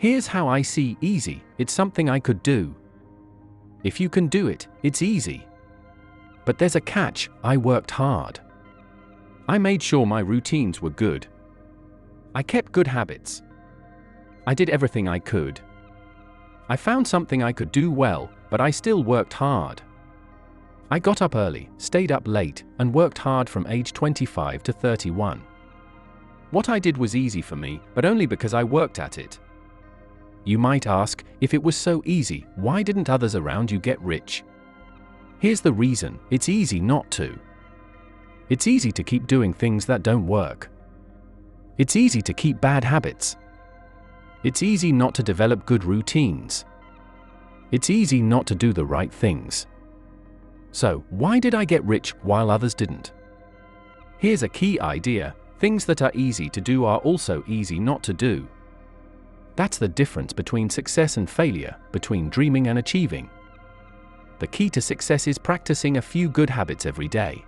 Here's how I see easy: it's something I could do. If you can do it, it's easy. But there's a catch: I worked hard. I made sure my routines were good. I kept good habits. I did everything I could. I found something I could do well, but I still worked hard. I got up early, stayed up late, and worked hard from age 25 to 31. What I did was easy for me, but only because I worked at it. You might ask, if it was so easy, why didn't others around you get rich? Here's the reason: it's easy not to. It's easy to keep doing things that don't work. It's easy to keep bad habits. It's easy not to develop good routines. It's easy not to do the right things. So, why did I get rich while others didn't? Here's a key idea: things that are easy to do are also easy not to do. That's the difference between success and failure, between dreaming and achieving. The key to success is practicing a few good habits every day.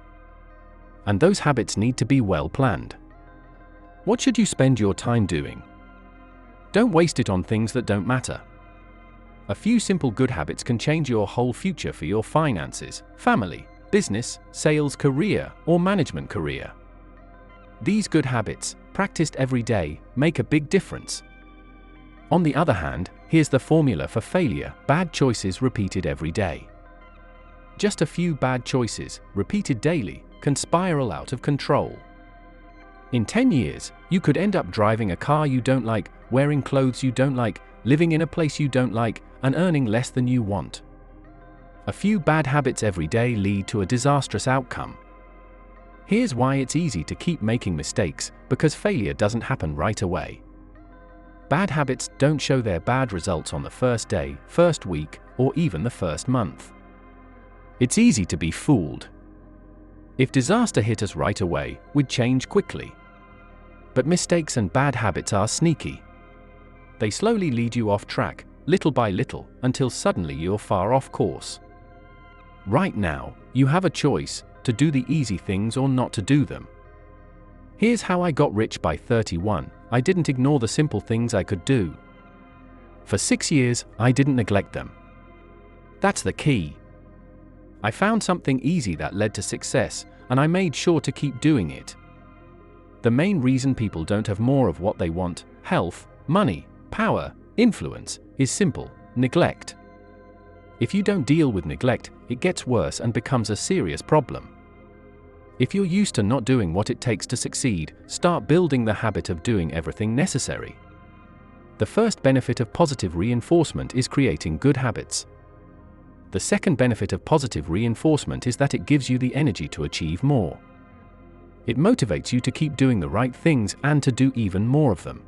And those habits need to be well planned. What should you spend your time doing? Don't waste it on things that don't matter. A few simple good habits can change your whole future for your finances, family, business, sales career, or management career. These good habits, practiced every day, make a big difference. On the other hand, here's the formula for failure: bad choices repeated every day. Just a few bad choices, repeated daily, can spiral out of control. In 10 years, you could end up driving a car you don't like, wearing clothes you don't like, living in a place you don't like, and earning less than you want. A few bad habits every day lead to a disastrous outcome. Here's why it's easy to keep making mistakes: because failure doesn't happen right away. Bad habits don't show their bad results on the first day, first week, or even the first month. It's easy to be fooled. If disaster hit us right away, we'd change quickly. But mistakes and bad habits are sneaky. They slowly lead you off track, little by little, until suddenly you're far off course. Right now, you have a choice: to do the easy things or not to do them. Here's how I got rich by 31. I didn't ignore the simple things I could do. For 6 years, I didn't neglect them. That's the key. I found something easy that led to success, and I made sure to keep doing it. The main reason people don't have more of what they want, health, money, power, influence, is simple: neglect. If you don't deal with neglect, it gets worse and becomes a serious problem. If you're used to not doing what it takes to succeed, start building the habit of doing everything necessary. The first benefit of positive reinforcement is creating good habits. The second benefit of positive reinforcement is that it gives you the energy to achieve more. It motivates you to keep doing the right things and to do even more of them.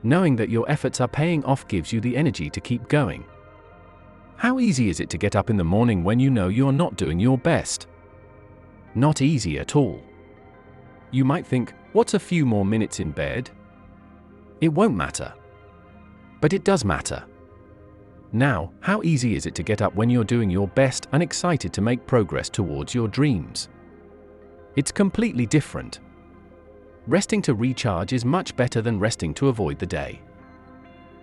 Knowing that your efforts are paying off gives you the energy to keep going. How easy is it to get up in the morning when you know you're not doing your best? Not easy at all. You might think, what's a few more minutes in bed? It won't matter. But it does matter. Now, how easy is it to get up when you're doing your best and excited to make progress towards your dreams? It's completely different. Resting to recharge is much better than resting to avoid the day.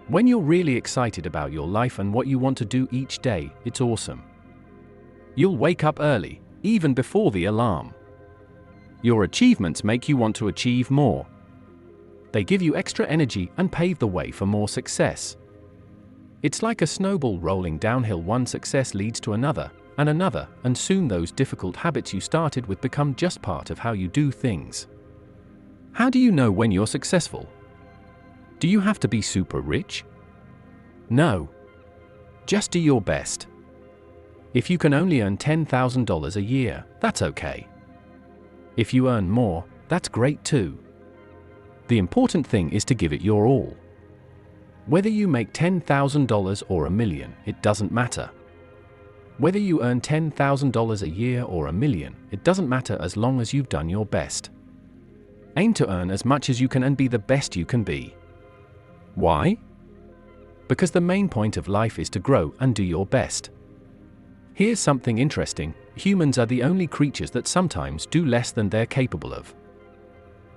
When you're really excited about your life and what you want to do each day, it's awesome. You'll wake up early, even before the alarm. Your achievements make you want to achieve more. They give you extra energy and pave the way for more success. It's like a snowball rolling downhill. One success leads to another, and soon those difficult habits you started with become just part of how you do things. How do you know when you're successful? Do you have to be super rich? No. Just do your best. If you can only earn $10,000 a year, that's okay. If you earn more, that's great too. The important thing is to give it your all. Whether you make $10,000 or $1 million, it doesn't matter. Whether you earn $10,000 a year or $1 million, it doesn't matter as long as you've done your best. Aim to earn as much as you can and be the best you can be. Why? Because the main point of life is to grow and do your best. Here's something interesting: humans are the only creatures that sometimes do less than they're capable of.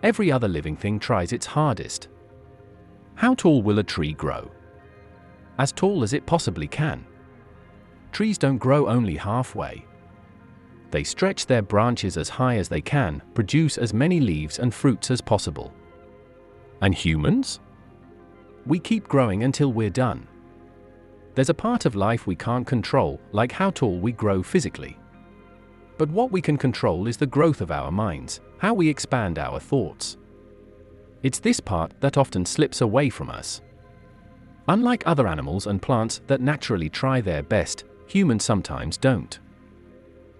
Every other living thing tries its hardest. How tall will a tree grow? As tall as it possibly can. Trees don't grow only halfway. They stretch their branches as high as they can, produce as many leaves and fruits as possible. And humans? We keep growing until we're done. There's a part of life we can't control, like how tall we grow physically. But what we can control is the growth of our minds, how we expand our thoughts. It's this part that often slips away from us. Unlike other animals and plants that naturally try their best, humans sometimes don't.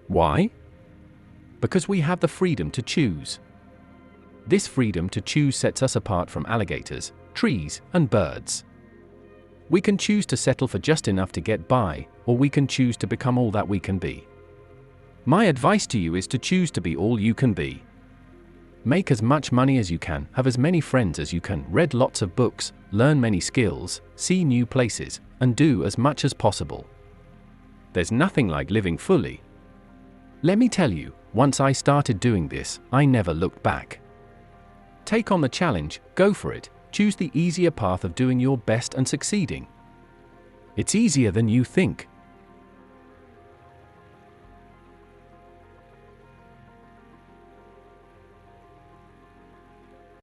Why? Because we have the freedom to choose. This freedom to choose sets us apart from alligators, trees, and birds. We can choose to settle for just enough to get by, or we can choose to become all that we can be. My advice to you is to choose to be all you can be. Make as much money as you can, have as many friends as you can, read lots of books, learn many skills, see new places, and do as much as possible. There's nothing like living fully. Let me tell you, once I started doing this, I never looked back. Take on the challenge, go for it, choose the easier path of doing your best and succeeding. It's easier than you think.